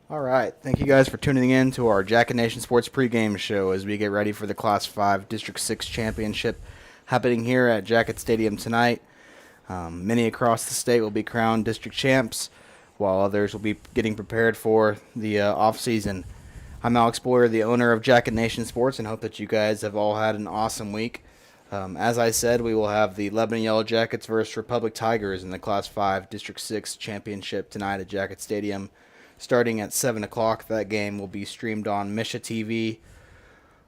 All right. Thank you guys for tuning in to our Jacket Nation Sports pregame show as we get ready for the Class 5 District 6 Championship happening here at Jacket Stadium tonight. Many across the state will be crowned district champs, while others will be getting prepared for the off-season. I'm Alex Boyer, the owner of Jacket Nation Sports, and hope that you guys have all had an awesome week. As I said, we will have the Lebanon Yellow Jackets versus Republic Tigers in the Class 5 District 6 Championship tonight at Jacket Stadium. Starting at 7 o'clock, that game will be streamed on Misha TV,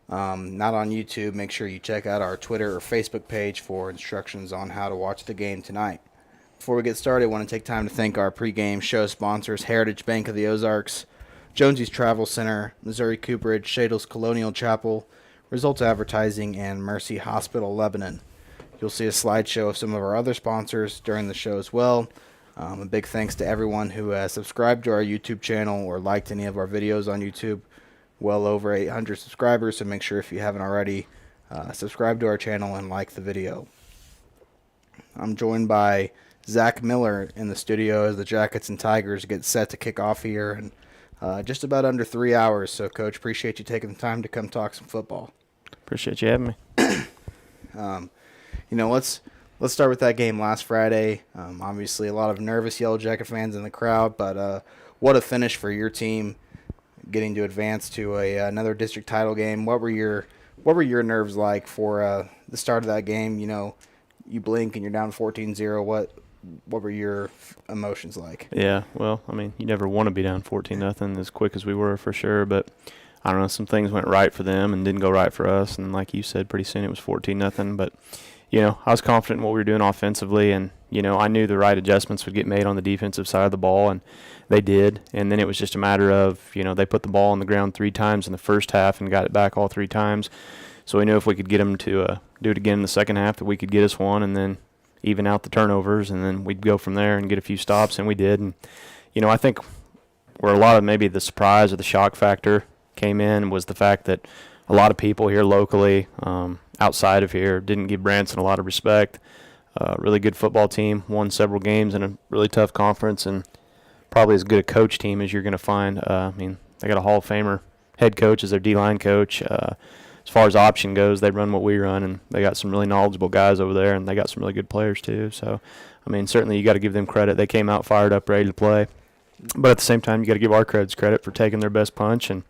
not on YouTube. Make sure you check out our Twitter or Facebook page for instructions on how to watch the game tonight. Before we get started, I want to take time to thank our pregame show sponsors, Heritage Bank of the Ozarks, Jonesy's Travel Center, Missouri Cooperage, Shadle's Colonial Chapel, Results Advertising, and Mercy Hospital Lebanon. You'll see a slideshow of some of our other sponsors during the show as well. A big thanks to everyone who has subscribed to our YouTube channel or liked any of our videos on YouTube. Well over 800 subscribers, so make sure if you haven't already, subscribe to our channel and like the video. I'm joined by Zach Miller in the studio as the Jackets and Tigers get set to kick off here in just about under 3 hours. So, Coach, appreciate you taking the time to come talk some football. Appreciate you having me. Let's start with that game last Friday. Obviously, a lot of nervous Yellow Jacket fans in the crowd, but what a finish for your team, getting to advance to another district title game. What were your nerves like for the start of that game? You know, you blink and you're down 14-0. What were your emotions like? Yeah, well, I mean, you never want to be down 14-0 as quick as we were for sure, but I don't know, some things went right for them and didn't go right for us, and like you said, pretty soon it was 14-0, but you know, I was confident in what we were doing offensively, and, you know, I knew the right adjustments would get made on the defensive side of the ball, and they did. And then it was just a matter of, you know, they put the ball on the ground 3 times in the first half and got it back all 3 times. So we knew if we could get them to do it again in the second half that we could get us one and then even out the turnovers, and then we'd go from there and get a few stops, and we did. And, you know, I think where a lot of maybe the surprise or the shock factor came in was the fact that a lot of people here locally, outside of here, didn't give Branson a lot of respect. Really good football team, won several games in a really tough conference, and probably as good a coach team as you're going to find. I mean, they got a Hall of Famer head coach as their D-line coach. As far as option goes, they run what we run, and they got some really knowledgeable guys over there, and they got some really good players too. So, I mean, certainly you got to give them credit. They came out fired up, ready to play. But at the same time, you got to give our Creds credit for taking their best punch and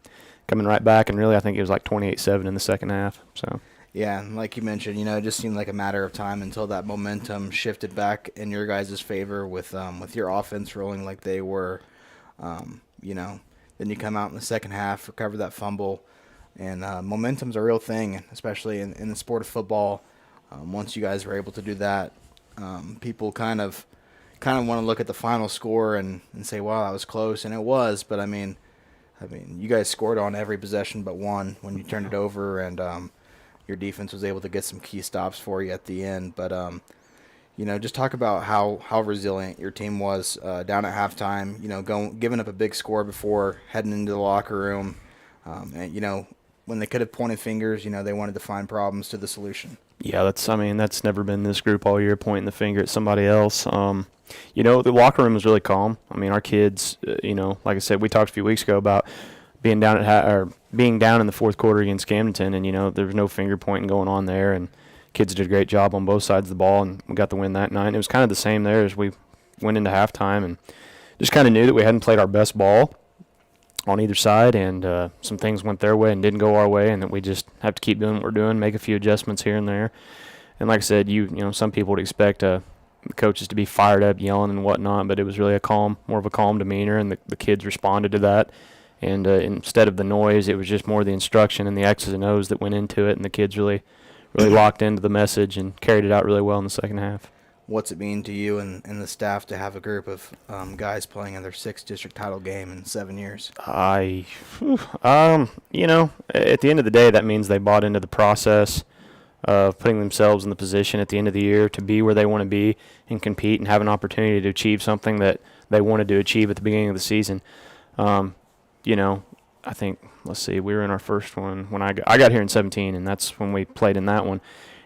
coming right back, and really I think it was like 28-7 in the second half. So. Yeah, and like you mentioned, you know, it just seemed like a matter of time until that momentum shifted back in your guys' favor with your offense rolling like they were. You know, then you come out in the second half, recover that fumble, and momentum's a real thing, especially in the sport of football. Once you guys were able to do that, people kind of want to look at the final score and say, "Wow, that was close," and it was. But I mean, you guys scored on every possession but one when you turned it over, and your defense was able to get some key stops for you at the end. But, you know, just talk about how resilient your team was down at halftime, you know, giving up a big score before heading into the locker room. And, you know, when they could have pointed fingers, you know, they wanted to find problems to the solution. Yeah, that's never been this group all year, pointing the finger at somebody else. You know, the locker room was really calm. I mean, our kids, you know, like I said, we talked a few weeks ago about being down in the fourth quarter against Camdenton, and you know there was no finger pointing going on there, and kids did a great job on both sides of the ball, and we got the win that night. And it was kind of the same there as we went into halftime, and just kind of knew that we hadn't played our best ball on either side, and some things went their way and didn't go our way, and that we just have to keep doing what we're doing, make a few adjustments here and there. And like I said, you know, some people would expect the coaches to be fired up, yelling and whatnot, but it was really more of a calm demeanor, and the kids responded to that. And instead of the noise, it was just more the instruction and the X's and O's that went into it, and the kids really locked into the message and carried it out really well in the second half. What's it mean to you and the staff to have a group of guys playing in their 6th district title game in 7 years? You know, at the end of the day, that means they bought into the process of putting themselves in the position at the end of the year to be where they want to be and compete and have an opportunity to achieve something that they wanted to achieve at the beginning of the season. You know, I think, let's see, we were in our first one when I got here in 17, and that's when we played in that one.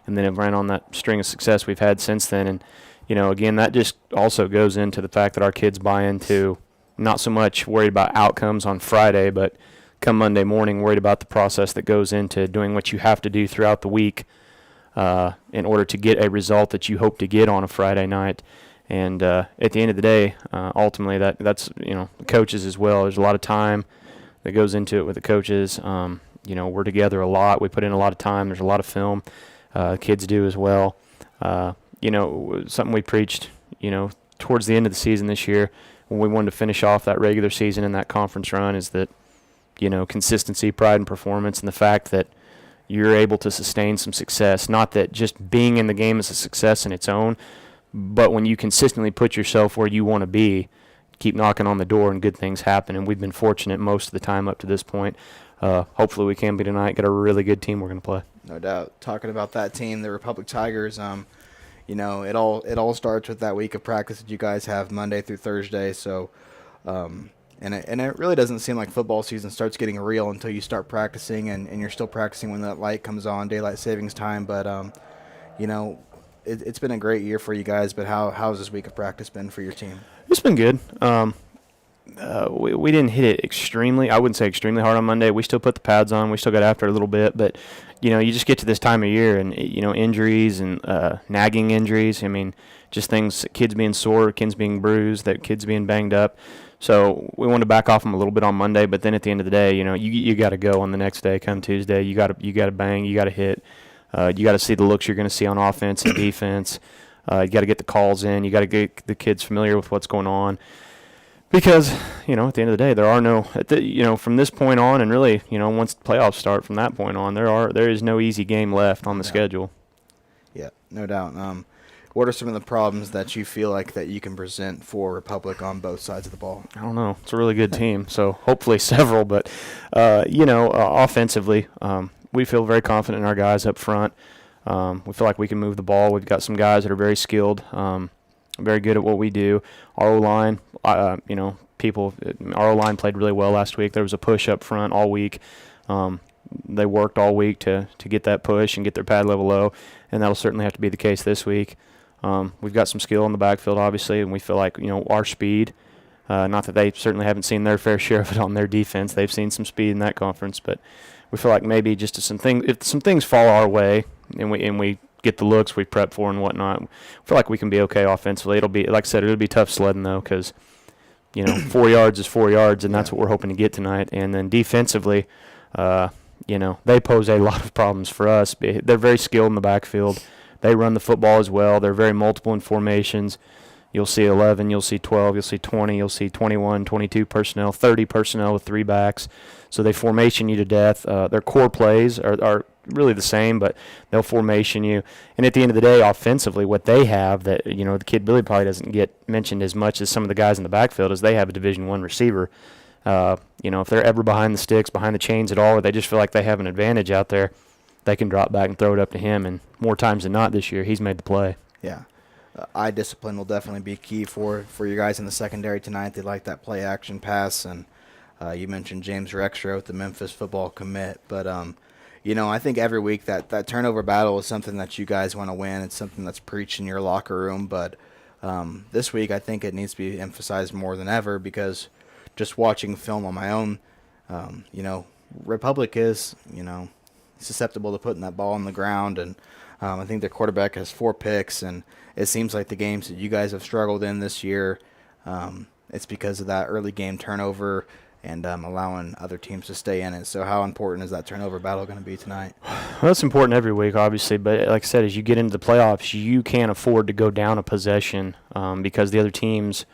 And then it ran on that string of success we've had since then. And, you know, again, that just also goes into the fact that our kids buy into not so much worried about outcomes on Friday, but come Monday morning, worried about the process that goes into doing what you have to do throughout the week in order to get a result that you hope to get on a Friday night. And at the end of the day, ultimately, that's the coaches as well. There's a lot of time that goes into it with the coaches. We're together a lot. We put in a lot of time. There's a lot of film. Kids do as well. Something we preached, towards the end of the season this year when we wanted to finish off that regular season and that conference run is that, consistency, pride, and performance, and the fact that you're able to sustain some success. Not that just being in the game is a success in its own, but when you consistently put yourself where you want to be, keep knocking on the door and good things happen. And we've been fortunate most of the time up to this point. Hopefully we can be tonight. Got a really good team we're going to play. No doubt. Talking about that team, the Republic Tigers, it all starts with that week of practice that you guys have Monday through Thursday. So, and it really doesn't seem like football season starts getting real until you start practicing, and you're still practicing when that light comes on, daylight savings time. But it's been a great year for you guys. But how's this week of practice been for your team? It's been good. We didn't hit it I wouldn't say extremely hard on Monday. We still put the pads on. We still got after it a little bit. But, you just get to this time of year and, injuries and nagging injuries. I mean, just things, kids being sore, kids being bruised, that kids being banged up. So we wanted to back off them a little bit on Monday. But then at the end of the day, you got to go on the next day. Come Tuesday, you got to bang, you got to hit. You got to see the looks you're going to see on offense and defense. You got to get the calls in. You got to get the kids familiar with what's going on. Because, at the end of the day, there are no, from this point on and really, once the playoffs start from that point on, there is no easy game left on the schedule. Yeah, no doubt. What are some of the problems that you feel like that you can present for Republic on both sides of the ball? I don't know. It's a really good team, so hopefully several. But, offensively, we feel very confident in our guys up front. We feel like we can move the ball. We've got some guys that are very skilled, very good at what we do. Our O-line, our O-line played really well last week. There was a push up front all week. They worked all week to get that push and get their pad level low, and that'll certainly have to be the case this week. We've got some skill in the backfield, obviously, and we feel like, our speed, not that they certainly haven't seen their fair share of it on their defense. They've seen some speed in that conference, but we feel like maybe just if some things fall our way and we get the looks we prep for and whatnot, we feel like we can be okay offensively. It'll be, like I said, it'll be tough sledding, though, because, 4 yards is 4 yards, and that's what we're hoping to get tonight. And then defensively, they pose a lot of problems for us. They're very skilled in the backfield. They run the football as well. They're very multiple in formations. You'll see 11, you'll see 12, you'll see 20, you'll see 21, 22 personnel, 30 personnel with 3 backs. So they formation you to death. Their core plays are really the same, but they'll formation you. And at the end of the day, offensively, what they have that, the kid Billy probably doesn't get mentioned as much as some of the guys in the backfield is they have a Division I receiver. If they're ever behind the sticks, behind the chains at all, or they just feel like they have an advantage out there, they can drop back and throw it up to him. And more times than not this year, he's made the play. Yeah. Eye discipline will definitely be key for your guys in the secondary tonight. They like that play action pass, and you mentioned James Rexroth with the Memphis football commit. But, I think every week that turnover battle is something that you guys want to win. It's something that's preached in your locker room. But this week I think it needs to be emphasized more than ever because just watching film on my own, Republic is, susceptible to putting that ball on the ground. And I think their quarterback has 4 picks, and it seems like the games that you guys have struggled in this year, it's because of that early game turnover and allowing other teams to stay in it. So how important is that turnover battle going to be tonight? Well, it's important every week, obviously. But like I said, as you get into the playoffs, you can't afford to go down a possession because the other teams,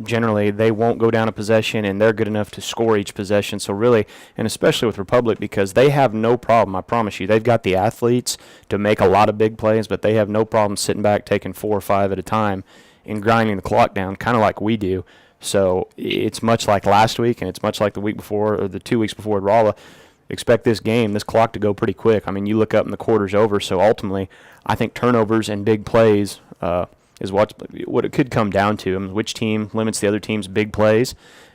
generally, they won't go down a possession, and they're good enough to score each possession. So really, and especially with Republic, because they have no problem, I promise you, they've got the athletes to make a lot of big plays, but they have no problem sitting back, taking 4 or 5 at a time and grinding the clock down, kind of like we do. So it's much like last week, and it's much like the week before or the 2 weeks before at Rolla. Expect this clock to go pretty quick. I mean, you look up and the quarter's over. So ultimately, I think turnovers and big plays is what it could come down to. I mean, which team limits the other team's big plays,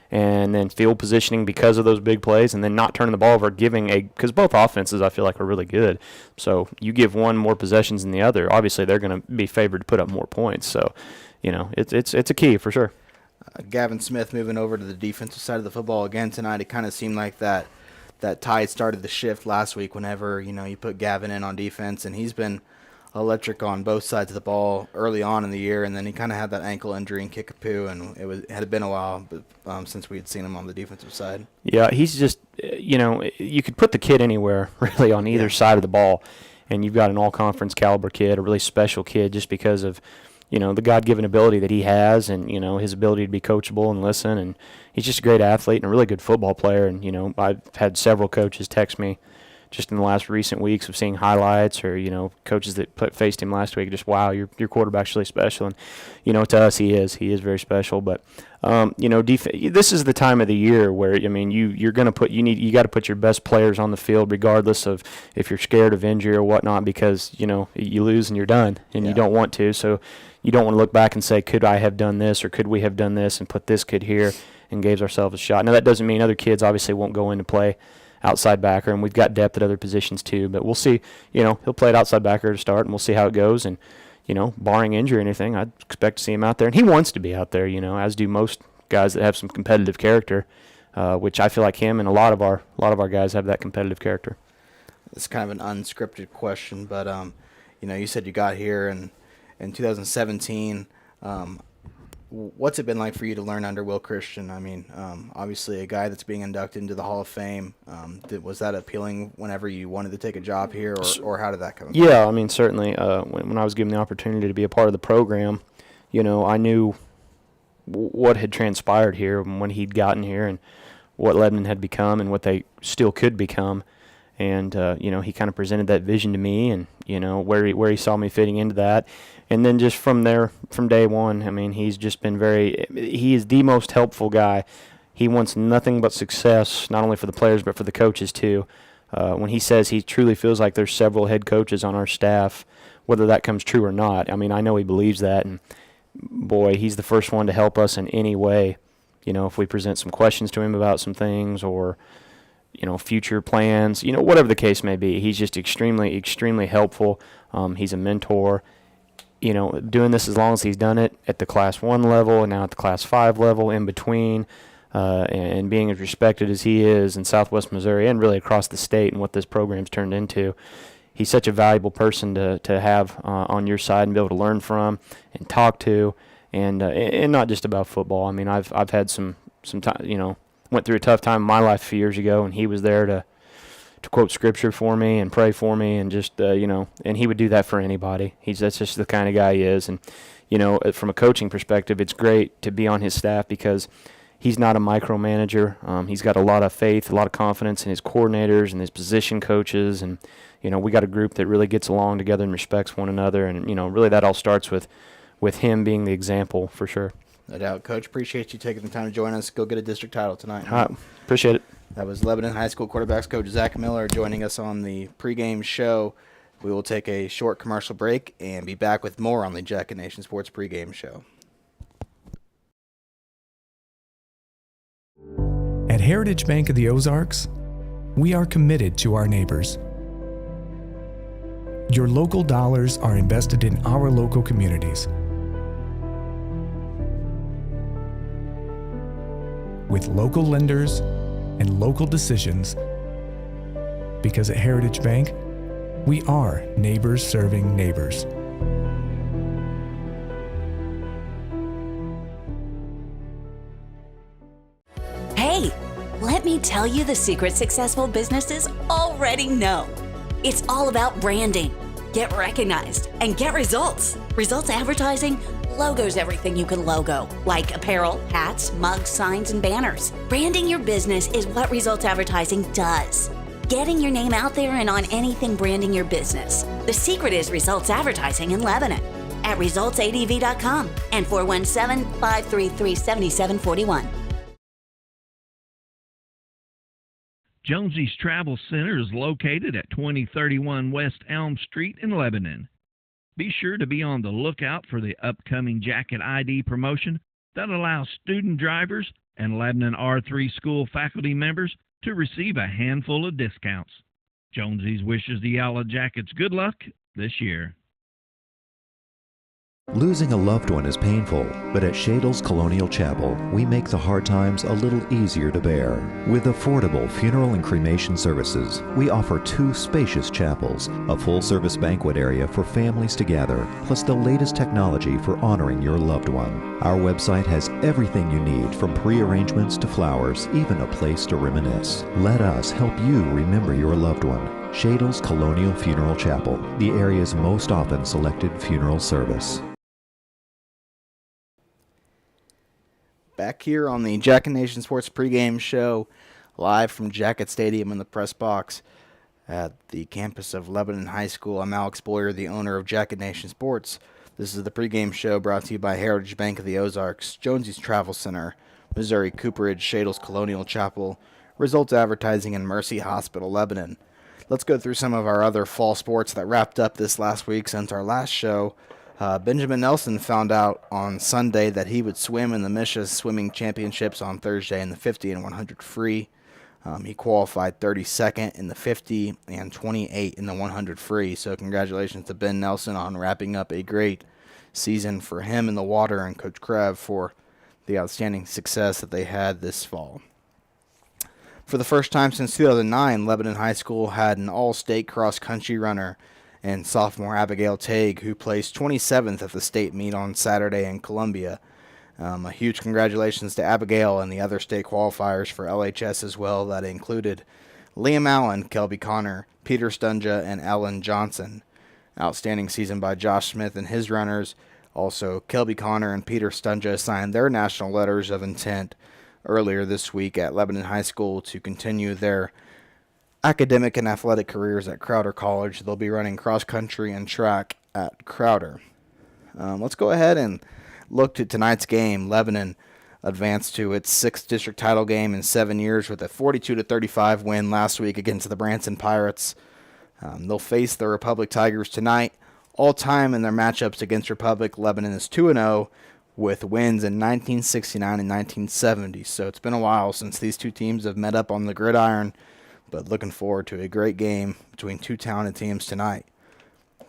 and then field positioning because of those big plays, and then not turning the ball over, because both offenses I feel like are really good. So you give one more possessions than the other, obviously they're going to be favored to put up more points. So, it's a key for sure. Gavin Smith moving over to the defensive side of the football again tonight. It kind of seemed like that tide started the shift last week whenever, you put Gavin in on defense, and he's been electric on both sides of the ball early on in the year, and then he kind of had that ankle injury in Kickapoo, and it had been a while since we had seen him on the defensive side. Yeah, he's just, you could put the kid anywhere really on either side of the ball, and you've got an all-conference caliber kid, a really special kid just because of, the God-given ability that he has and, his ability to be coachable and listen. And he's just a great athlete and a really good football player. And, I've had several coaches text me just in the last recent weeks of seeing highlights or, coaches that faced him last week, just, wow, your quarterback's really special. And, to us, he is very special. But, this is the time of the year where, you're going to you got to put your best players on the field regardless of if you're scared of injury or whatnot because, you lose and you're done and you don't want to. So you don't want to look back and say, could I have done this or could we have done this and put this kid here and gave ourselves a shot. Now, that doesn't mean other kids obviously won't go into play outside backer, and we've got depth at other positions too. But we'll see. He'll play at outside backer to start, and we'll see how it goes. And barring injury or anything, I'd expect to see him out there. And he wants to be out there, as do most guys that have some competitive character, which I feel like him and a lot of our guys have that competitive character. It's kind of an unscripted question, but you said you got here in 2017. What's it been like for you to learn under Will Christian? I mean, obviously a guy that's being inducted into the Hall of Fame. Was that appealing whenever you wanted to take a job here, or how did that come about? Yeah, I mean, certainly. When I was given the opportunity to be a part of the program, I knew what had transpired here when he'd gotten here and what Lebanon had become and what they still could become. And, he kind of presented that vision to me and, where he saw me fitting into that. And then just from there, from day one, I mean, he's just been he is the most helpful guy. He wants nothing but success, not only for the players but for the coaches too. When he says he truly feels like there's several head coaches on our staff, whether that comes true or not, I mean, I know he believes that. And, boy, he's the first one to help us in any way. If we present some questions to him about some things or future plans, whatever the case may be. He's just extremely, extremely helpful. He's a mentor. Doing this as long as he's done it at the Class 1 level and now at the Class 5 level in between, and being as respected as he is in Southwest Missouri and really across the state and what this program's turned into. He's such a valuable person to have on your side and be able to learn from and talk to, and not just about football. I mean, I've had some time, went through a tough time in my life a few years ago, and he was there to quote scripture for me and pray for me and just, and he would do that for anybody. That's just the kind of guy he is. And, from a coaching perspective, it's great to be on his staff because he's not a micromanager. He's got a lot of faith, a lot of confidence in his coordinators and his position coaches. And, we got a group that really gets along together and respects one another. And, really that all starts with him being the example for sure. No doubt. Coach, appreciate you taking the time to join us. Go get a district title tonight. All right. Appreciate it. That was Lebanon High School quarterbacks coach Zach Miller joining us on the pregame show. We will take a short commercial break and be back with more on the Jacket Nation Sports pregame show. At Heritage Bank of the Ozarks, we are committed to our neighbors. Your local dollars are invested in our local communities. With local lenders and local decisions, because at Heritage Bank, we are neighbors serving neighbors. Hey, let me tell you the secret successful businesses already know. It's all about branding. Get recognized and get results. Results advertising logos everything you can logo, like apparel, hats, mugs, signs, and banners. Branding your business is what Results Advertising does. Getting your name out there and on anything branding your business. The secret is Results Advertising in Lebanon at resultsadv.com and 417-533-7741. Jonesy's Travel Center is located at 2031 West Elm Street in Lebanon. Be sure to be on the lookout for the upcoming Jacket ID promotion that allows student drivers and Lebanon R3 school faculty members to receive a handful of discounts. Jonesy's wishes the Yellow Jackets good luck this year. Losing a loved one is painful, but at Shadle's Colonial Chapel, we make the hard times a little easier to bear. With affordable funeral and cremation services, we offer 2 spacious chapels, a full-service banquet area for families to gather, plus the latest technology for honoring your loved one. Our website has everything you need, from pre-arrangements to flowers, even a place to reminisce. Let us help you remember your loved one. Shadle's Colonial Funeral Chapel, the area's most often selected funeral service. Back here on the Jacket Nation Sports pregame show, live from Jacket Stadium in the press box at the campus of Lebanon High School. I'm Alex Boyer, the owner of Jacket Nation Sports. This is the pregame show brought to you by Heritage Bank of the Ozarks, Jonesy's Travel Center, Missouri Cooperage, Shadle's Colonial Chapel, Results Advertising, and Mercy Hospital, Lebanon. Let's go through some of our other fall sports that wrapped up this last week since our last show. Benjamin Nelson found out on Sunday that he would swim in the Misha Swimming Championships on Thursday in the 50 and 100 free. He qualified 32nd in the 50 and 28 in the 100 free. So congratulations to Ben Nelson on wrapping up a great season for him in the water, and Coach Krev for the outstanding success that they had this fall. For the first time since 2009, Lebanon High School had an all-state cross-country runner and sophomore Abigail Tague, who placed 27th at the state meet on Saturday in Columbia. A huge congratulations to Abigail and the other state qualifiers for LHS as well. That included Liam Allen, Kelby Connor, Peter Stunja, and Alan Johnson. Outstanding season by Josh Smith and his runners. Also, Kelby Connor and Peter Stunja signed their national letters of intent earlier this week at Lebanon High School to continue their academic and athletic careers at Crowder College. They'll be running cross-country and track at Crowder. Let's go ahead and look to tonight's game. Lebanon advanced to its 6th district title game in 7 years with a 42-35 win last week against the Branson Pirates. They'll face the Republic Tigers tonight. All time in their matchups against Republic, Lebanon is 2-0 with wins in 1969 and 1970. So it's been a while since these two teams have met up on the gridiron, but looking forward to a great game between two talented teams tonight.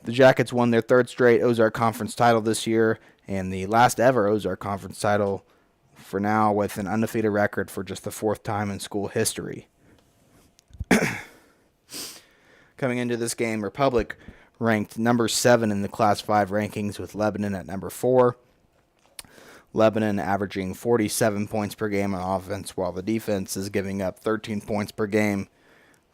The Jackets won their 3rd straight Ozark Conference title this year, and the last ever Ozark Conference title for now, with an undefeated record for just the 4th time in school history. Coming into this game, Republic ranked number 7 in the Class 5 rankings, with Lebanon at number 4. Lebanon averaging 47 points per game on offense, while the defense is giving up 13 points per game.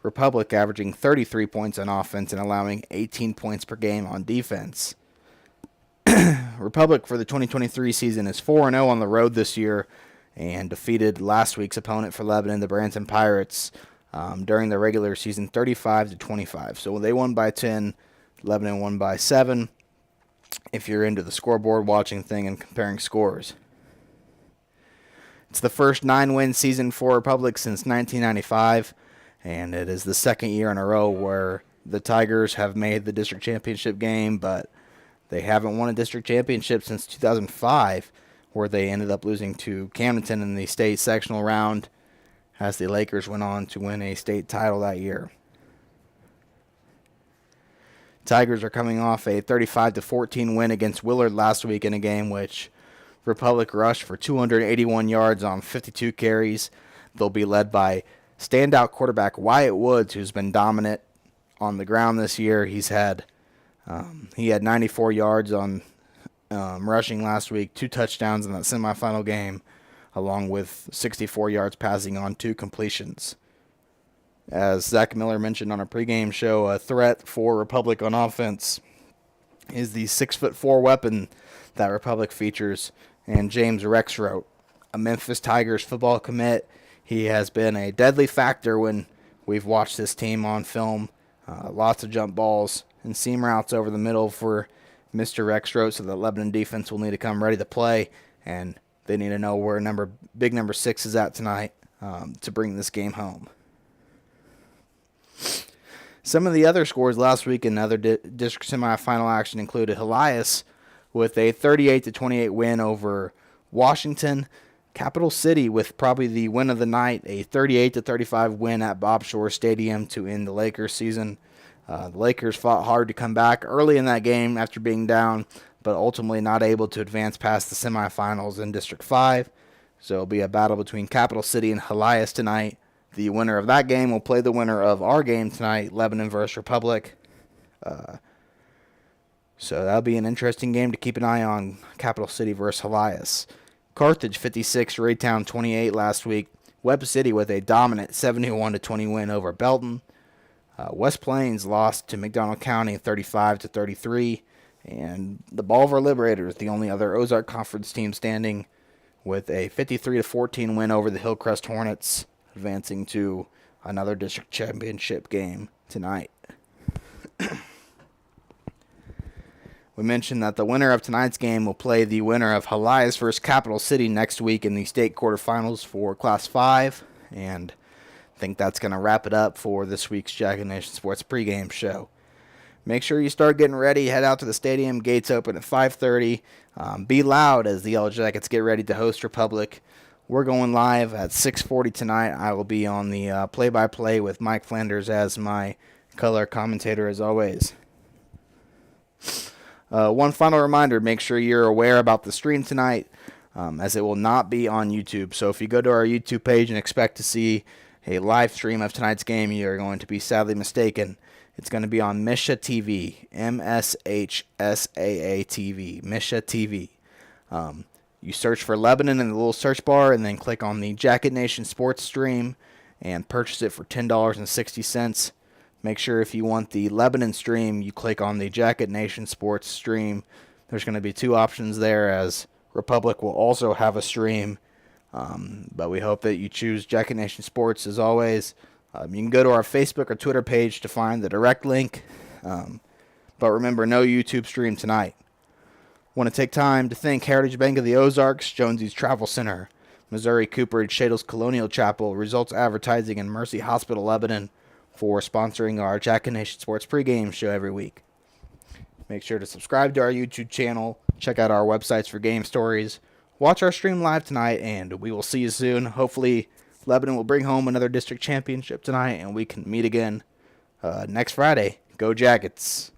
Republic averaging 33 points on offense and allowing 18 points per game on defense. Republic for the 2023 season is 4-0 on the road this year and defeated last week's opponent for Lebanon, the Branson Pirates, during the regular season 35-25. So they won by 10, Lebanon won by 7. If you're into the scoreboard watching thing and comparing scores. It's the first 9-win season for Republic since 1995, and it is the 2nd year in a row where the Tigers have made the district championship game, but they haven't won a district championship since 2005, where they ended up losing to Camdenton in the state sectional round, as the Lakers went on to win a state title that year. Tigers are coming off a 35-14 win against Willard last week in a game which Republic rushed for 281 yards on 52 carries. They'll be led by standout quarterback Wyatt Woods, who's been dominant on the ground this year. He had 94 yards on rushing last week, 2 touchdowns in that semifinal game, along with 64 yards passing on 2 completions. As Zach Miller mentioned on a pregame show, a threat for Republic on offense is the 6'4" weapon that Republic features, and James Rexroth, a Memphis Tigers football commit. He has been a deadly factor when we've watched this team on film. Lots of jump balls and seam routes over the middle for Mr. Rexroth, so the Lebanon defense will need to come ready to play, and they need to know where big number 6 is at tonight to bring this game home. Some of the other scores last week in other district semifinal action included Elias with a 38-28 win over Washington. Capital City with probably the win of the night, a 38-35 win at Bob Shore Stadium to end the Lakers season. The Lakers fought hard to come back early in that game after being down but ultimately not able to advance past the semifinals in District 5. So it'll be a battle between Capital City and Helias tonight. The winner of that game will play the winner of our game tonight, Lebanon versus Republic. So that'll be an interesting game to keep an eye on, Capital City versus Helias. Carthage 56, Raytown 28 last week. Webb City with a dominant 71-20 win over Belton. West Plains lost to McDonald County 35-33. And the Bolivar Liberators, the only other Ozark Conference team standing, with a 53-14 win over the Hillcrest Hornets, advancing to another district championship game tonight. We mentioned that the winner of tonight's game will play the winner of Helias versus Capital City next week in the state quarterfinals for Class 5. And I think that's going to wrap it up for this week's Jacket Nation Sports pregame show. Make sure you start getting ready. Head out to the stadium. Gates open at 5:30. Be loud as the Yellow Jackets get ready to host Republic. We're going live at 6:40 tonight. I will be on the play-by-play with Mike Flanders as my color commentator as always. One final reminder, make sure you're aware about the stream tonight, as it will not be on YouTube. So if you go to our YouTube page and expect to see a live stream of tonight's game, you are going to be sadly mistaken. It's going to be on Misha TV, MSHSAA TV, Misha TV. You search for Lebanon in the little search bar and then click on the Jacket Nation Sports stream and purchase it for $10.60. Make sure if you want the Lebanon stream, you click on the Jacket Nation Sports stream. There's going to be two options there, as Republic will also have a stream. But we hope that you choose Jacket Nation Sports as always. You can go to our Facebook or Twitter page to find the direct link. But remember, no YouTube stream tonight. Want to take time to thank Heritage Bank of the Ozarks, Jonesy's Travel Center, Missouri Cooperage, Shadles Colonial Chapel, Results Advertising, and Mercy Hospital Lebanon for sponsoring our Jacket Nation Sports pregame show every week. Make sure to subscribe to our YouTube channel, check out our websites for game stories, watch our stream live tonight, and we will see you soon. Hopefully, Lebanon will bring home another district championship tonight, and we can meet again next Friday. Go Jackets!